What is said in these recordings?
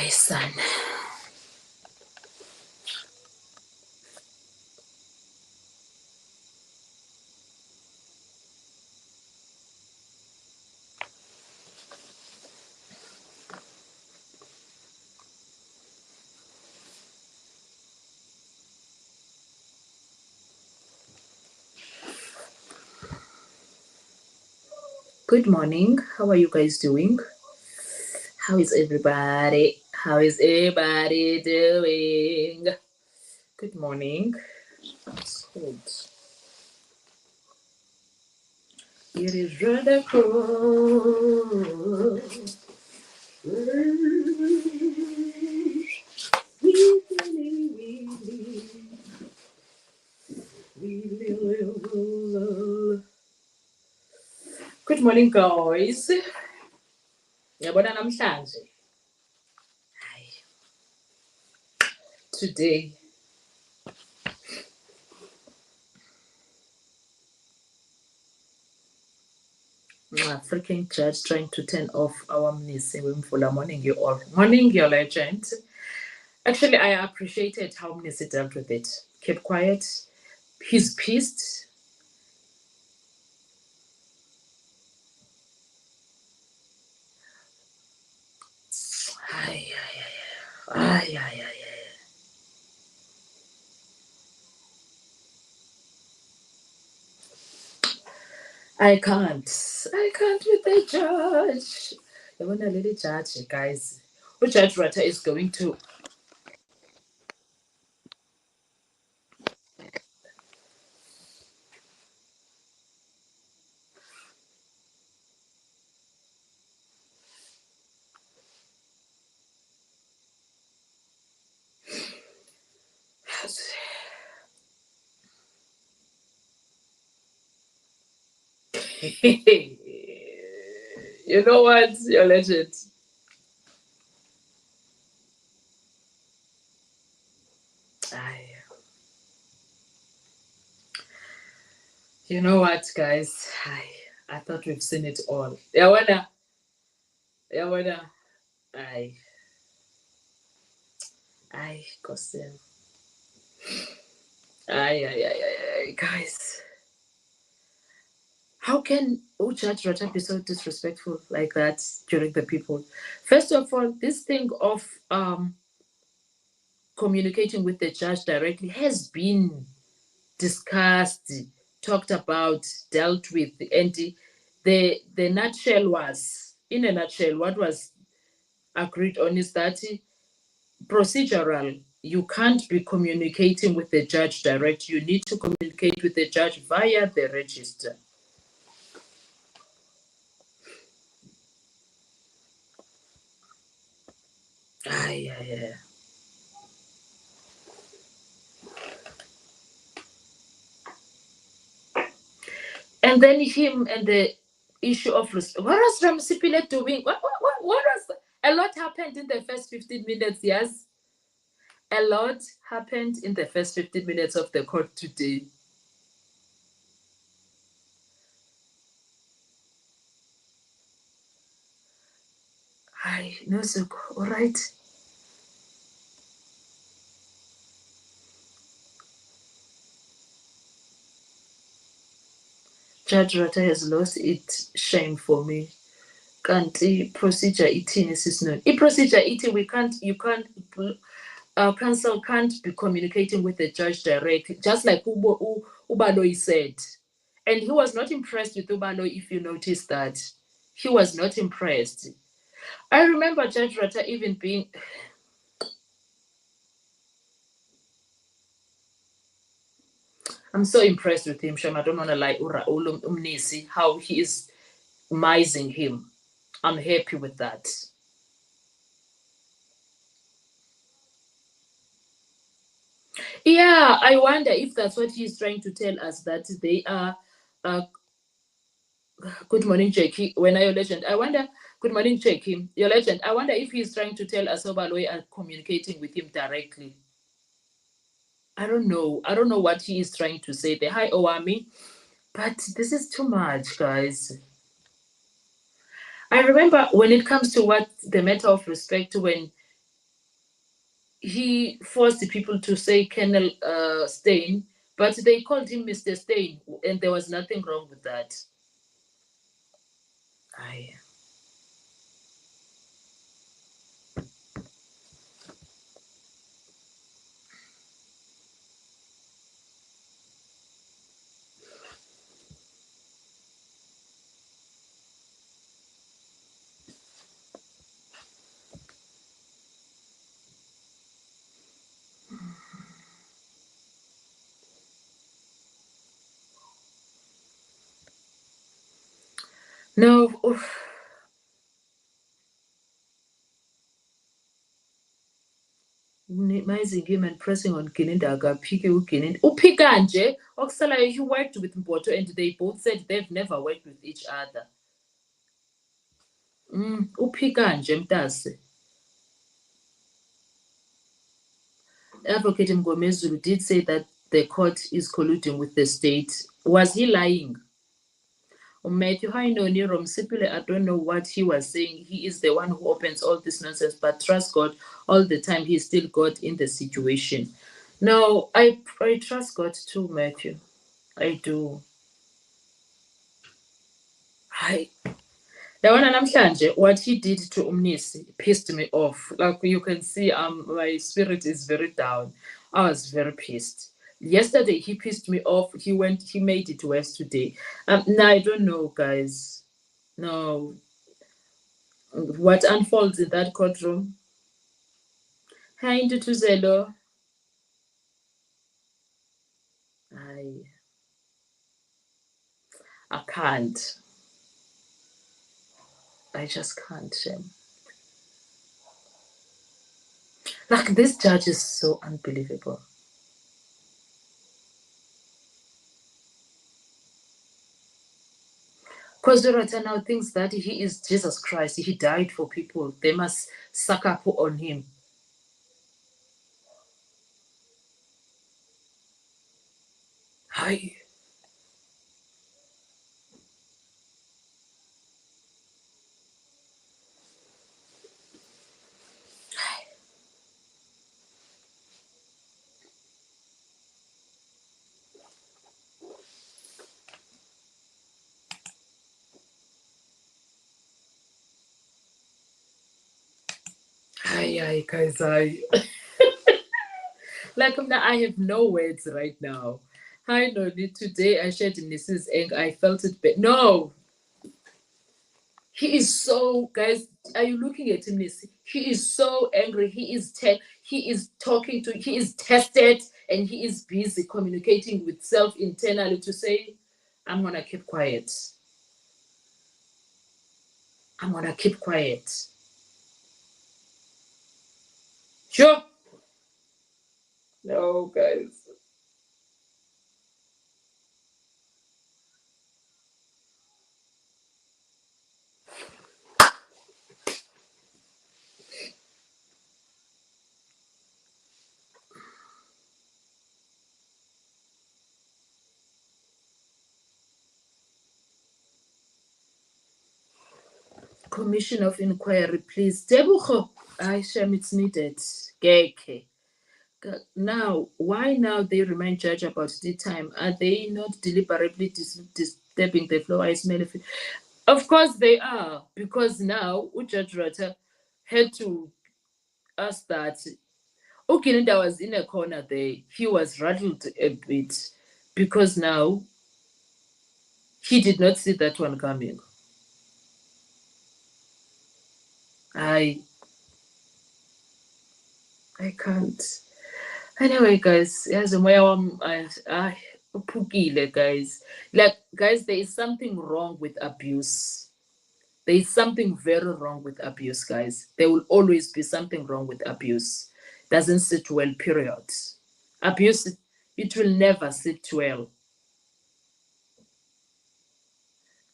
My son. Good morning. How are you guys doing? How is everybody? How is everybody doing? Good morning. Hold. It is rather cold. Good morning, guys. Yabona namhlanje. Today freaking judge trying to turn off our MNISI wimvula. Morning you all. Morning your legend. Actually, I appreciated how MNISI dealt with it. Kept quiet. He's pissed. Ay. I can't with the judge. I want a little judge, guys. Which Judge Rata is going to. You know what? You're legend. You know what, guys? I thought we've seen it all. Yawona. Kosim. Guys. How can Judge Rata be so disrespectful like that during the people? First of all, this thing of communicating with the judge directly has been discussed, talked about, dealt with, and the nutshell was, in a nutshell, what was agreed on is that procedural, you can't be communicating with the judge direct. You need to communicate with the judge via the register. And then him and the issue of what was Ramsipile doing? What was a lot happened in the first 15 minutes, yes? A lot happened in the first 15 minutes of the court today. No, so all right. Judge Rata has lost it. Shame for me. Can't procedure eating is known. Procedure eating, counsel can't be communicating with the judge directly, just like Ubaloyi said. And he was not impressed with Ubaloyi, if you notice that. He was not impressed. I remember Judge Rata even being... I'm so impressed with him, Shem. I don't want to lie, MNISI, how he is mising him. I'm happy with that. Yeah, I wonder if that's what he's trying to tell us, that they are... good morning, Jackie. When are your legend? I wonder... Good morning, Jackie. Your legend. I wonder if he's trying to tell us Obaloy and communicating with him directly. I don't know. I don't know what he is trying to say there. Hi, Owami. But this is too much, guys. I remember when it comes to what the matter of respect, when he forced the people to say Colonel Steyn, but they called him Mr. Steyn, and there was nothing wrong with that. Aye. No, oof. Amazing him and pressing on Gininda akaphike uGininda. Uphika nje okusalayo he worked with Mpoto and they both said they've never worked with each other. Uphika nje mntase. Advocate Mgomezulu did say that the court is colluding with the state. Was he lying? Matthew Hainoni Romsipile, I don't know what he was saying. He is the one who opens all this nonsense, but trust God all the time. He's still God in the situation. No, I trust God too, Matthew. I do. I Yabona namhlanje what he did to MNISI pissed me off. Like you can see, my spirit is very down. I was very pissed. Yesterday he pissed me off. He made it worse today. Now I don't know, guys. No, what unfolds in that courtroom. Hi, Ndutuzelo. I can't. I just can't. Like this judge is so unbelievable. Because Dorota now thinks that he is Jesus Christ. He died for people. They must suck up on him. Hi. Hi, guys. Like I have no words right now. Hi, Noni. Today I shared Mrs. Eng. I felt it. No, he is so, guys. Are you looking at him? He is so angry. He is talking to. He is tested, and he is busy communicating with self internally to say, "I'm gonna keep quiet. I'm gonna keep quiet." Sure. No, guys. Commission of inquiry, please. Debucho, Shem, it's needed. Geke. Now, why now they remind judge about the time? Are they not deliberately disturbing the flow? I smell it. Of course they are, because now Judge Rata had to ask that. Ukininda was in a corner there. He was rattled a bit because now he did not see that one coming. I can't. Anyway, guys, yes, guys. Like, guys, there is something wrong with abuse. There is something very wrong with abuse, guys. There will always be something wrong with abuse. Doesn't sit well, period. Abuse, it will never sit well.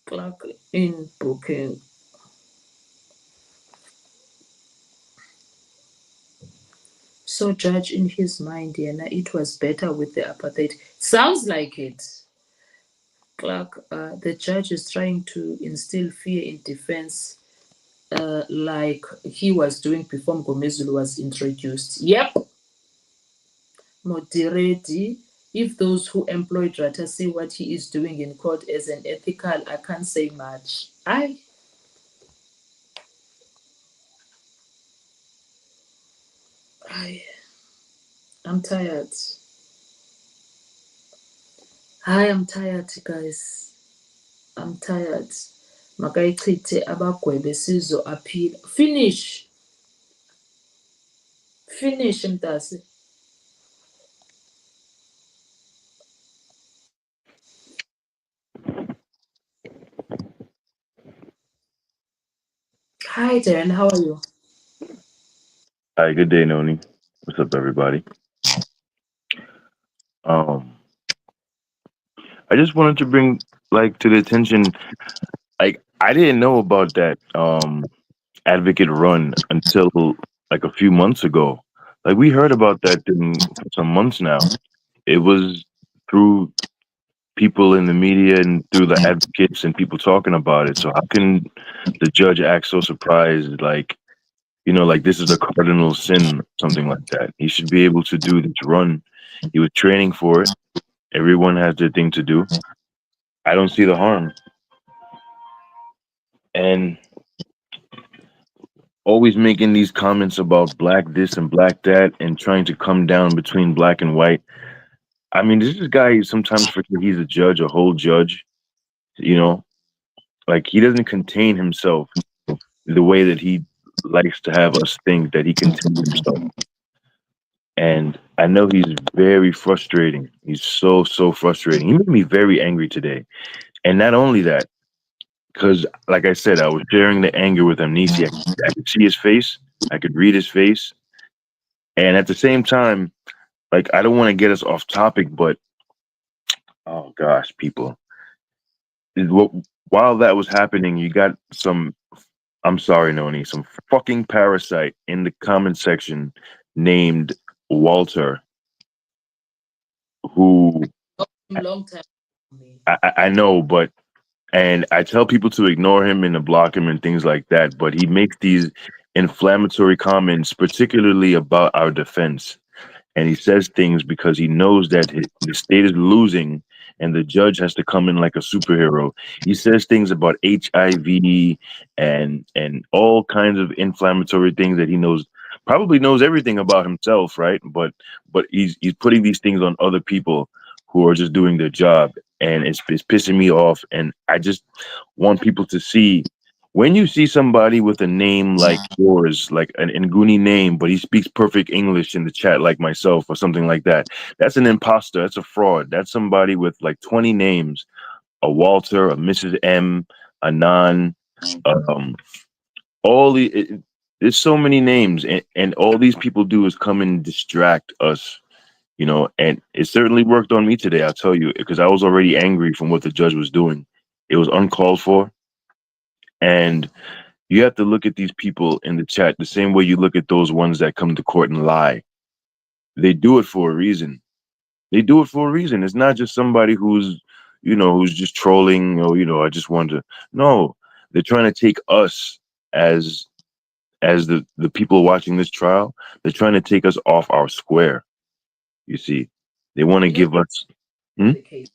Clock in booking. So judge in his mind, yeah, it was better with the apartheid. Sounds like it. Clark, the judge is trying to instill fear in defense like he was doing before Mgomezulu was introduced. Yep, Moderedi. If those who employed Rata see what he is doing in court as an ethical, I can't say much. I I'm tired. Hi, I'm tired, guys. I'm tired. Makayichithe abagwebe sizo aphila. Finish. Finish, Mtasi. Hi, Darren. How are you? Hi, good day, Noni. What's up, everybody? Um, I just wanted to bring to the attention, I didn't know about that advocate run until like a few months ago. Like we heard about that thing for some months now. It was through people in the media and through the advocates and people talking about it. So how can the judge act so surprised, like this is a cardinal sin, something like that? He should be able to do this run. He was training for it. Everyone has their thing to do. I don't see the harm. And always making these comments about black this and black that and trying to come down between black and white. I mean, this is a guy who sometimes forget he's a judge, a whole judge, you know? Like he doesn't contain himself the way that he likes to have us think that he contains himself. And I know he's very frustrating. He's so frustrating. He made me very angry today. And not only that, because like I said, I was sharing the anger with MNISI. I could see his face, I could read his face, and at the same time, like I don't want to get us off topic, but oh gosh, people, Wh- while that was happening, you got some. I'm sorry, Noni, some fucking parasite in the comment section named Walter, who Long time for me. I know, but and I tell people to ignore him and to block him and things like that, but he makes these inflammatory comments, particularly about our defense. And he says things because he knows that the state is losing and the judge has to come in like a superhero. He says things about HIV and all kinds of inflammatory things that he knows, probably knows everything about himself, right? But he's putting these things on other people who are just doing their job, and it's pissing me off. And I just want people to see, when you see somebody with a name like yours, like an Nguni name, but he speaks perfect English in the chat like myself or something like that, that's an imposter. That's a fraud. That's somebody with like 20 names, a Walter, a Mrs. M, a Nan, um, all there's so many names, and all these people do is come and distract us, and it certainly worked on me today, I'll tell you, because I was already angry from what the judge was doing. It was uncalled for, and you have to look at these people in the chat the same way you look at those ones that come to court and lie. They do it for a reason. They do it for a reason. It's not just somebody who's just trolling, or I just want to. No, they're trying to take us as the people watching this trial. They're trying to take us off our square. You see, they want to You know give us. Hmm? the case.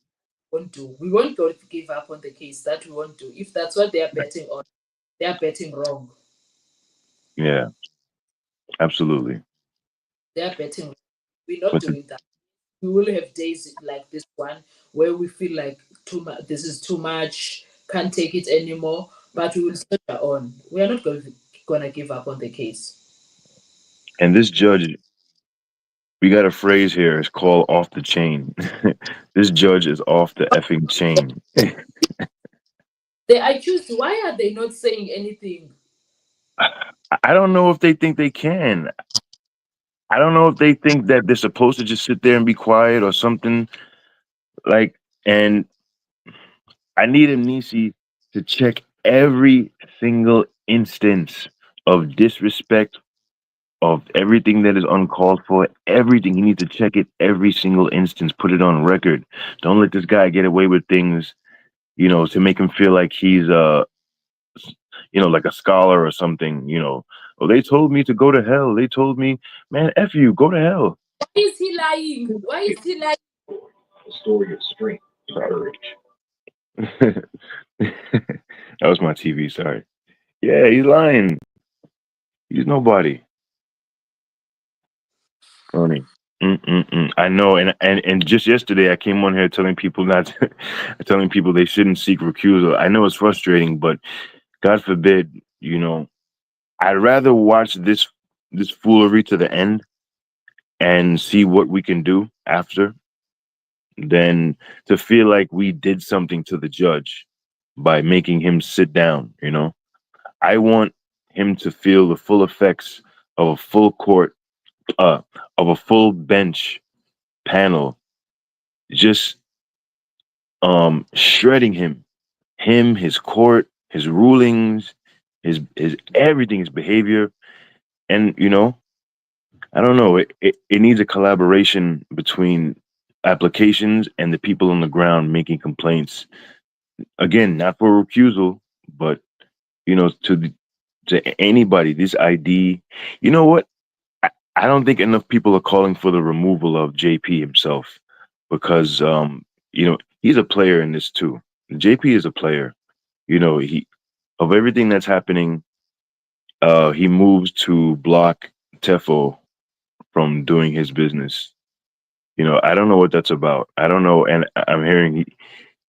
Won't do. We won't go to give up on the case. That we won't do. If that's what they are betting on, they are betting wrong. Yeah, absolutely. They are betting. We're not But the, doing that. We will have days like this one where we feel like too much. This is too much. Can't take it anymore. But we will soldier on. We are not gonna give up on the case. and this judge, we got a phrase here. It's called off the chain. This judge is off the effing chain. The accused. Why are they not saying anything? I don't know if they think they can. I don't know if they think that they're supposed to just sit there and be quiet or something like. And I need Amnisi to check every single instance of disrespect, of everything that is uncalled for. Everything, he needs to check it every single instance. Put it on record. Don't let this guy get away with things. To make him feel like like a scholar or something, oh, they told me to go to hell. They told me, man, F you, go to hell. Why is he lying? Why is he lying? A story of strength, courage. That was my TV, sorry. Yeah, he's lying. He's nobody. Funny. Mm-mm-mm. I know, and just yesterday I came on here telling people not to, telling people they shouldn't seek recusal. I know it's frustrating, but God forbid, I'd rather watch this foolery to the end and see what we can do after than to feel like we did something to the judge by making him sit down. I want him to feel the full effects of a full court, uh, of a full bench panel, just shredding him, his court, his rulings, his everything, his behavior, and I don't know. It needs a collaboration between applications and the people on the ground making complaints. Again, not for recusal, but to anybody. This ID, you know what? I don't think enough people are calling for the removal of JP himself because he's a player in this too. JP is a player. He of everything that's happening, he moves to block Tefo from doing his business. I don't know what that's about. I don't know, and I'm hearing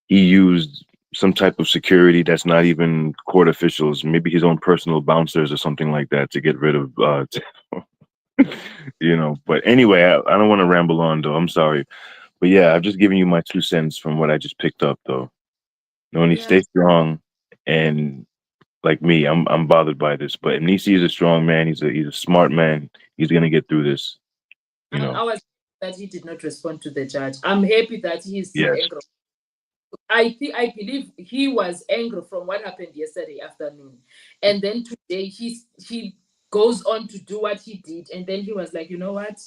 he used some type of security that's not even court officials, maybe his own personal bouncers or something like that to get rid of But anyway, I don't want to ramble on though. I'm sorry. But yeah, I've just given you my 2 cents from what I just picked up though. Noni, Yeah, stay strong, and like me, I'm bothered by this. But MNISI is a strong man, he's a smart man. He's gonna get through this, you know. I was that he did not respond to the judge. I'm happy that he is still Yes. angry. I believe he was angry from what happened yesterday afternoon, and then today he goes on to do what he did, and then he was like, you know what?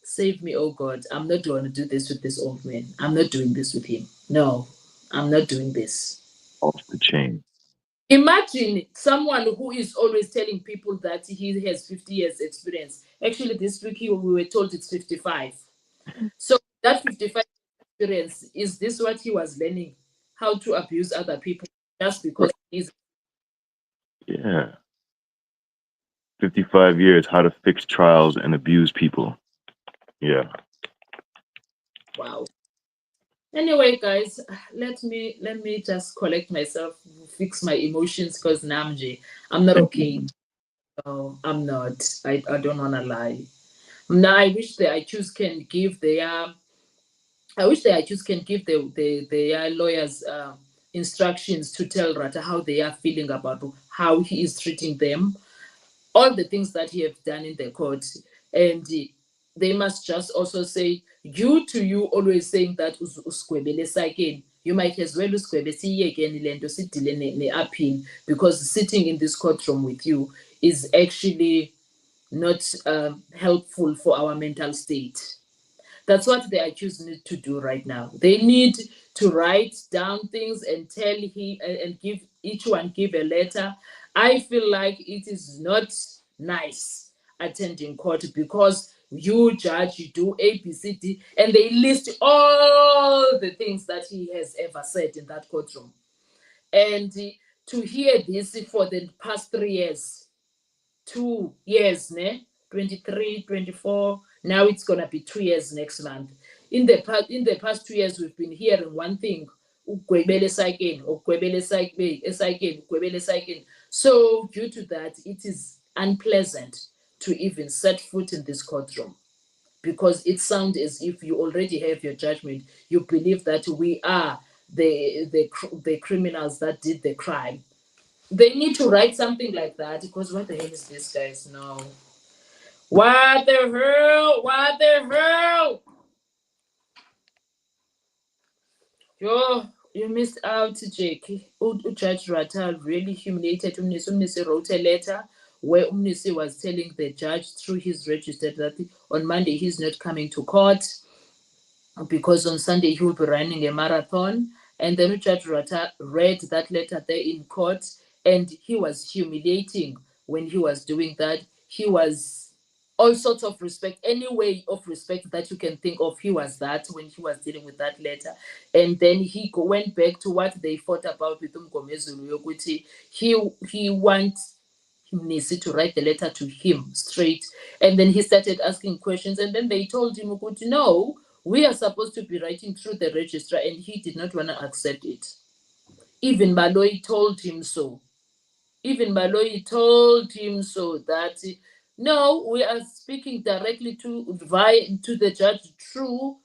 Save me, oh God! I'm not going to do this with this old man. I'm not doing this with him. No, I'm not doing this. Off the chain. Imagine someone who is always telling people that he has 50 years experience. Actually, this week we were told it's 55. So that 55 experience, is this what he was learning? How to abuse other people just because Right. he's Yeah. 55 years, how to fix trials and abuse people. Yeah. wow. Anyway, guys, let me just collect myself, fix my emotions because Namji, I'm not okay. No, I'm not. I don't wanna lie. Now I wish the I choose can give their I wish the I choose can give their lawyers instructions to tell Rata how they are feeling about how he is treating them, all the things that he have done in the court, and they must just also say you always saying that usigwebele sakeni, you might as well usigwebe siyiyekeni le nto sidile ne-appeal, because sitting in this courtroom with you is actually not helpful for our mental state. That's what the accused need to do right now. They need to write down things and tell he and give each one give a letter. I feel like it is not nice attending court because you judge, you do A, B, C, D, and they list all the things that he has ever said in that courtroom. And to hear this for the past 3 years, 2 years, ne? 23, 24. Now it's gonna be 2 years next month. In the past 2 years, we've been hearing one thing. Ugwebele esayikeni, ugwebele esayikeni, ugwebele esayikeni. So due to that, it is unpleasant to even set foot in this courtroom because it sounds as if you already have your judgment. You believe that we are the criminals that did the crime. They need to write something like that because what the hell is this, guys? No. What the hell? What the hell? Yo, you missed out, Jake. Judge Ratal really humiliated Umnisi. Umnisi wrote a letter where Umnisi was telling the judge through his register that on Monday he's not coming to court because on Sunday he will be running a marathon. And then Judge Rata read that letter there in court, and he was humiliating when he was doing that. He was all sorts of respect, any way of respect that you can think of, he was that when he was dealing with that letter. And then went back to what they fought about with Umgomezulu yokuthi he wants MNISI to write the letter to him straight. And then he started asking questions, and then they told him ukuthi, no, we are supposed to be writing through the registrar, and he did not want to accept it. Even Malloy told him so. Even Malloy told him so that no, we are speaking directly to the judge through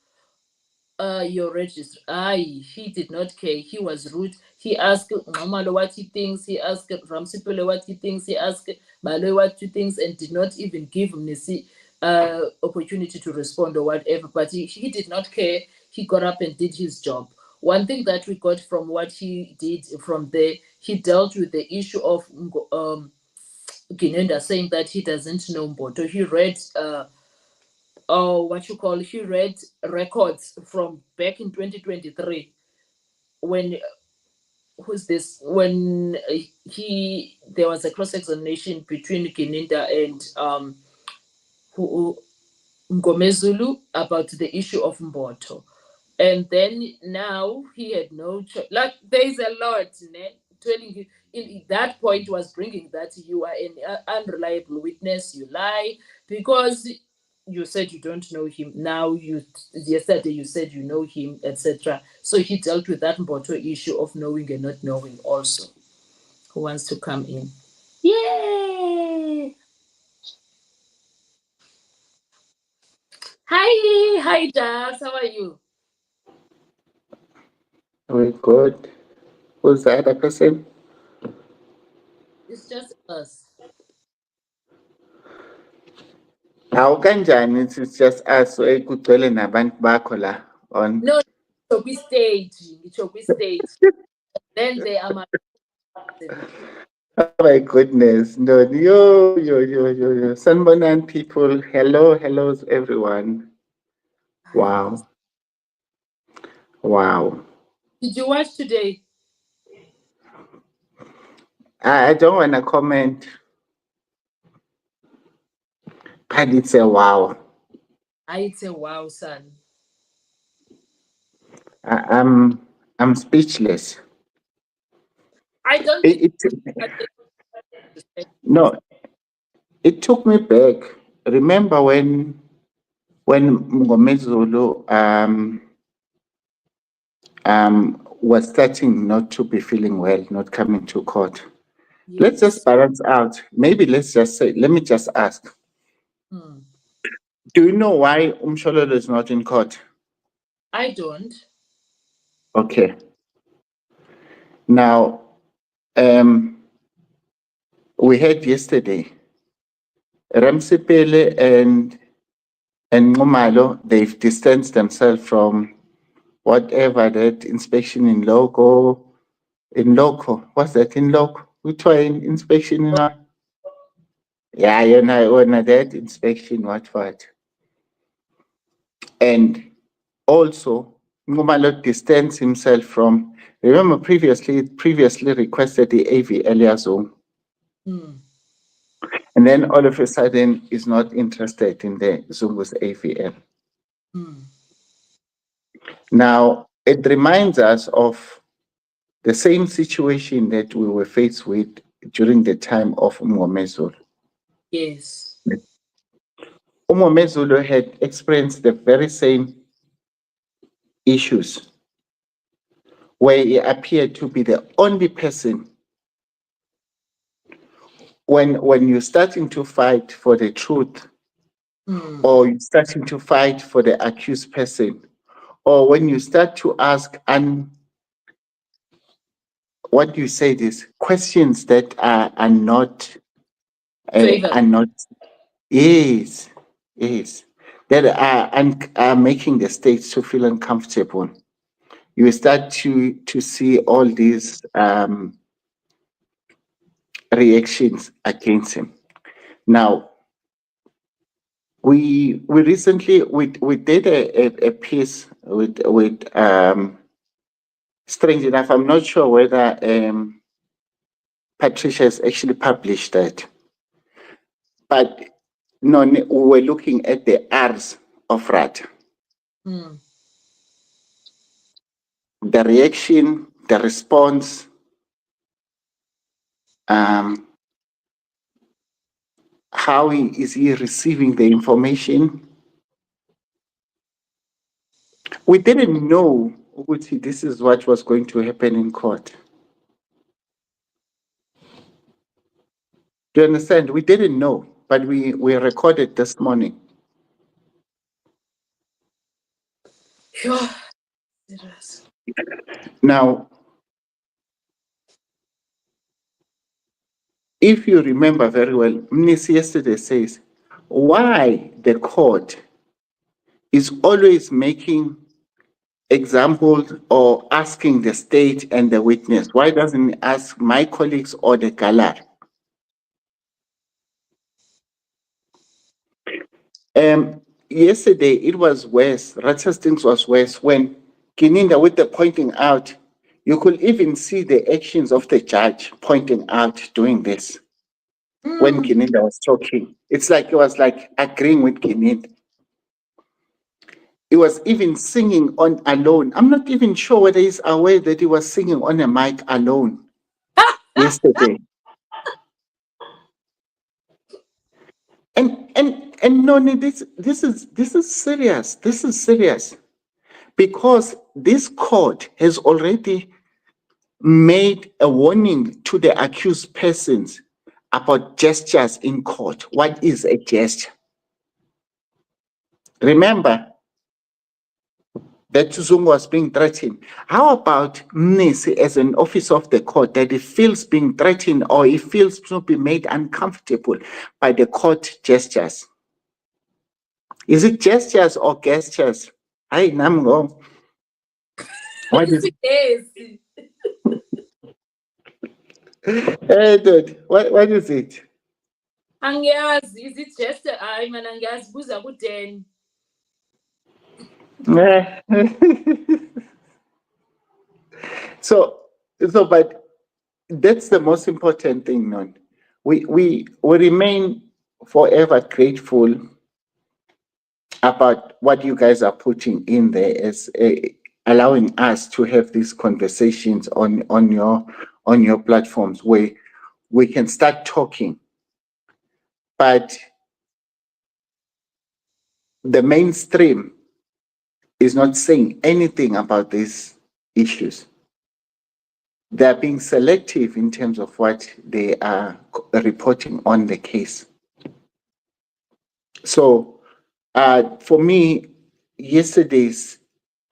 your register. Aye, he did not care. He was rude. He asked Mamalo what he thinks. He asked Ramsipele what he thinks. He asked Malloy what he thinks, and did not even give him the opportunity to respond or whatever. But he did not care. He got up and did his job. One thing that we got from what he did from there, he dealt with the issue of Ginenda saying that he doesn't know Mboto. He read he read records from back in 2023 when who's this when he there was a cross examination between Gininda and who Ngomezulu about the issue of Mboto. And then now he had no choice. Like there's a lot, né? Telling you in that point was bringing that you are an unreliable witness, you lie because you said you don't know him. Now yesterday you said you know him, etc. So he dealt with that Mboto issue of knowing and not knowing also. Who wants to come in? Yay! Hi, Jazz. How are you? Very good. Who's the other person? It's just us. How kanjani it's just us so kugcwele nabantu bakho la on. No, Chobi stage. Chobi stage. Then they are my. Oh my goodness. No, yo. Sanbonan people. Hello everyone. Wow. Wow. Did you watch today? I don't want to comment, but it's a wow. I say, wow, son. I, I'm I'm speechless. I don't think It, that they respect this. no, it took me back. Remember when Mngomezulu was starting not to be feeling well, not coming to court. Let's just Yes. balance out. Maybe let's just say, let me just ask. Hmm. Do you know why Umshololo is not in court? I don't. Okay. Now, um, we heard yesterday, Ramsipele and Ngumalo, they've distanced themselves from whatever that inspection in loco. What's that in loco? We try inspection in what? Yeah, when that inspection, what. And also, Ngumalo distanced himself from, remember previously requested the AV earlier zone. Hmm. And then all of a sudden is not interested in the Zungu's AVL. Hmm. Now, it reminds us of the same situation that we were faced with during the time of Umomezulu. Yes. Umomezulu had experienced the very same issues where he appeared to be the only person when you're starting to fight for the truth Hmm. or you're starting to fight for the accused person or when you start to ask what you said is questions that are not Favor. are not yes yes that are making the states to feel uncomfortable. You start to see all these reactions against him. Now we recently we did a piece with strange enough, I'm not sure whether Patricia has actually published that. But no, we were looking at the R's of RAT. Mm. The reaction, the response, how is he receiving the information? We didn't know Uguti, this is what was going to happen in court. Do you understand? We didn't know, but we recorded this morning. Phew. Serious. Now, if you remember very well, MNISI yesterday says why the court is always making examples or asking the state and the witness. Why doesn't it ask my colleagues or the gallery? Yesterday it was worse. Ratchastings was worse when Kininda, with the pointing out, you could even see the actions of the judge pointing out doing this. When Kininda was talking, it's like it was like agreeing with Kininda. He was even singing on alone. I'm not even sure whether he's aware that he was singing on a mic alone yesterday. And Noni, this is serious. This is serious. Because this court has already made a warning to the accused persons about gestures in court. What is a gesture? Remember that Zungu was being threatened. How about MNISI as an officer of the court that he feels being threatened or he feels to be made uncomfortable by the court gestures? Is it gestures or gestures? Hi, Namgo. What is Yes. Hey, dude, what is it? Angiyazi, is it just hayi mana ngiyazibuza ku-10. so, but that's the most important thing, non. We remain forever grateful about what you guys are putting in there as allowing us to have these conversations on your platforms where we can start talking. But the mainstream is not saying anything about these issues. They're being selective in terms of what they are reporting on the case. So, for me, yesterday's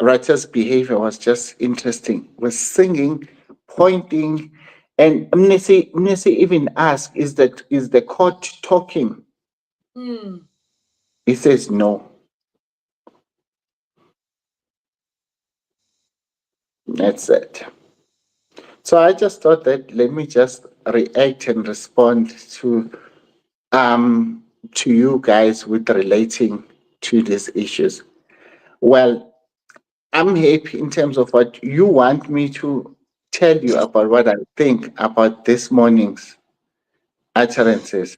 Rata's behavior was just interesting. Was singing, pointing, and Mnisi even asked, "Is the court talking?" He says no. That's it. So I just thought that let me just react and respond to you guys with relating to these issues. Well, I'm happy in terms of what you want me to tell you about what I think about this morning's utterances.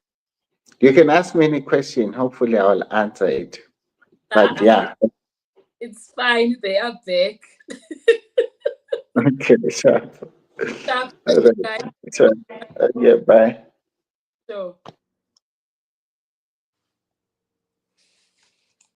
You can ask me any question. Hopefully, I will answer it. But yeah, It's fine. They are back. okay, sure. Stop, All right. guys. Sure. Yeah, bye. So.